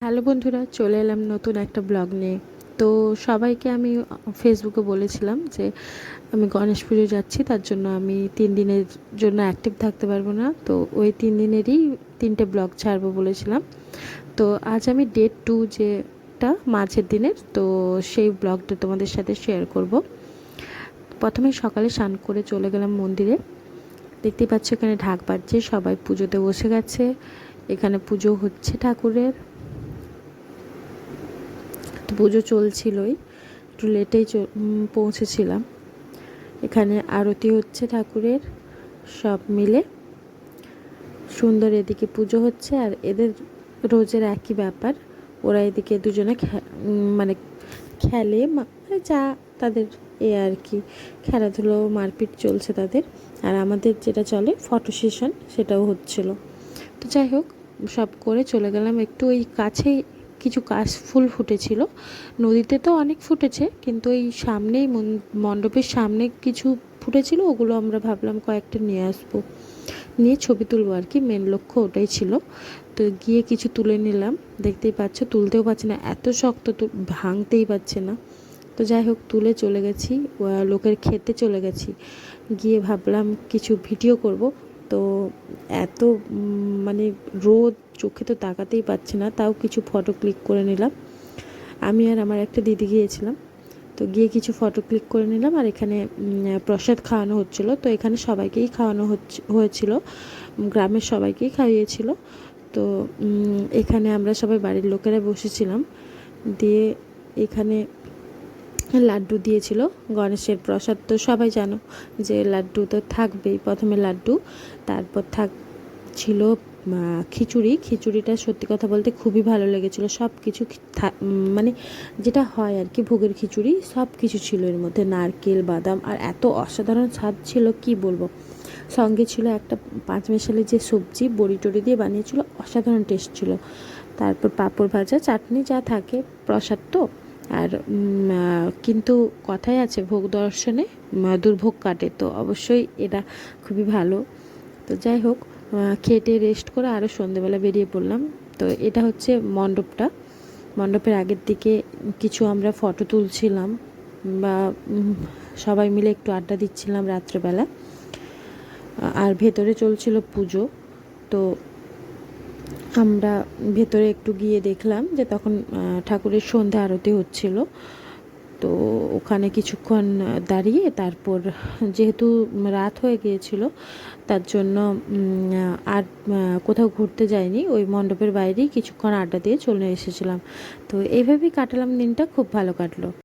Hello বন্ধুরা, চলে এলাম নতুন একটা ব্লগ নিয়ে। তো সবাইকে আমি ফেসবুকে বলেছিলাম যে আমি গণেশ পুজো যাচ্ছি, তার জন্য আমি 3 দিনের জন্য অ্যাক্টিভ থাকতে পারবো না। তো ওই 3 দিনেরই 3টে ব্লগ ছাড়বো বলেছিলাম। তো আজ আমি ডে 2 যেটা মাঝের দিনের, তো সেই ব্লগটা তোমাদের সাথে শেয়ার করব। প্রথমে সকালে স্নান করে চলে গেলাম মন্দিরে। দেখতেই পাচ্ছ এখানে ঢাক বাজছে, সবাই পুজোতে বসে গেছে। এখানে পুজো হচ্ছে ঠাকুরের, তো পুজো চলছিলই, একটু লেটেই পৌঁছেছিলাম। এখানে আরতি হচ্ছে ঠাকুরের, সব মিলে সুন্দর। এদিকে পুজো হচ্ছে আর এদের রোজের একই ব্যাপার। ওরা এদিকে দুজনে মানে খেলে, মানে যা তাদের আর কি, খেলাধুলো মারপিট চলছে তাদের। আর আমাদের যেটা চলে ফটো সেশন, সেটাও হচ্ছিল। তো যাই হোক, সব করে চলে গেলাম। একটু ওই কাছেই কিছু কাশ ফুল ফুটেছিল, নদীতে তো অনেক ফুটেছে, কিন্তু ওই সামনেই মণ্ডপের সামনে কিছু ফুটেছিল, ওগুলো আমরা ভাবলাম কয়েকটা নিয়ে আসবো, নিয়ে ছবি তুলবো আর কি। মেন লক্ষ্য ওটাই ছিল। তো গিয়ে কিছু তুলে নিলাম। দেখতেই পাচ্ছ তুলতেও পারছি না, এত শক্ত, তো ভাঙতেই পারছে না। তো যাই হোক, তুলে চলে গেছি, লোকের খেতে চলে গেছি। গিয়ে ভাবলাম কিছু ভিডিও করব। তো এত মানে রোদ, চোখে তো তাকাতেই পাচ্ছি না, তাও কিছু ফটো ক্লিক করে নিলাম। আমি আর আমার একটা দিদি গিয়েছিলাম। তো গিয়ে কিছু ফটো ক্লিক করে নিলাম। আর এখানে প্রসাদ খাওয়ানো হচ্ছিল, তো এখানে সবাইকেই খাওয়ানো হয়েছিল, গ্রামের সবাইকেই খাইয়েছিল। তো এখানে আমরা সবাই বাড়ির লোকেরা বসেছিলাম। দিয়ে এখানে লাড্ডু দিয়েছিল, গণেশের প্রসাদ তো সবাই জানো যে লাড্ডু তো থাকবেই। প্রথমে লাড্ডু, তারপর ছিল খিচুড়ি। খিচুড়িটা সত্যি কথা বলতে খুবই ভালো লেগেছিলো। সব কিছু মানে যেটা হয় আর কি, ভোগের খিচুড়ি, সব কিছু ছিল এর মধ্যে, নারকেল, বাদাম, আর এত অসাধারণ স্বাদ ছিল কি বলবো। সঙ্গে ছিল একটা 5 মেশালি যে সবজি, বড়ি টড়ি দিয়ে বানিয়েছিল, অসাধারণ টেস্ট ছিল। তারপর পাঁপড় ভাজা, চাটনি, যা থাকে প্রসাদ তো। আর কিন্তু কথাই আছে, ভোগ দর্শনে দুর্ভোগ কাটে, তো অবশ্যই এটা খুবই ভালো। তো যাই হোক, খেটে রেস্ট করে আরও সন্ধেবেলা বেরিয়ে পড়লাম। তো এটা হচ্ছে মণ্ডপটা। মণ্ডপের আগের দিকে কিছু আমরা ফটো তুলছিলাম, বা সবাই মিলে একটু আড্ডা দিচ্ছিলাম রাত্রেবেলা। আর ভেতরে চলছিল পুজো। তো আমরা ভেতরে একটু গিয়ে দেখলাম যে তখন ঠাকুরের সন্ধ্যা আরতি হচ্ছিল। তো ওখানে কিছুক্ষণ দাঁড়িয়ে, তারপর যেহেতু রাত হয়ে গিয়েছিল, তার জন্য আর কোথাও ঘুরতে যাইনি, ওই মণ্ডপের বাইরেই কিছুক্ষণ আড্ডা দিয়ে চলে এসেছিলাম। তো এইভাবেই কাটালাম দিনটা, খুব ভালো কাটলো।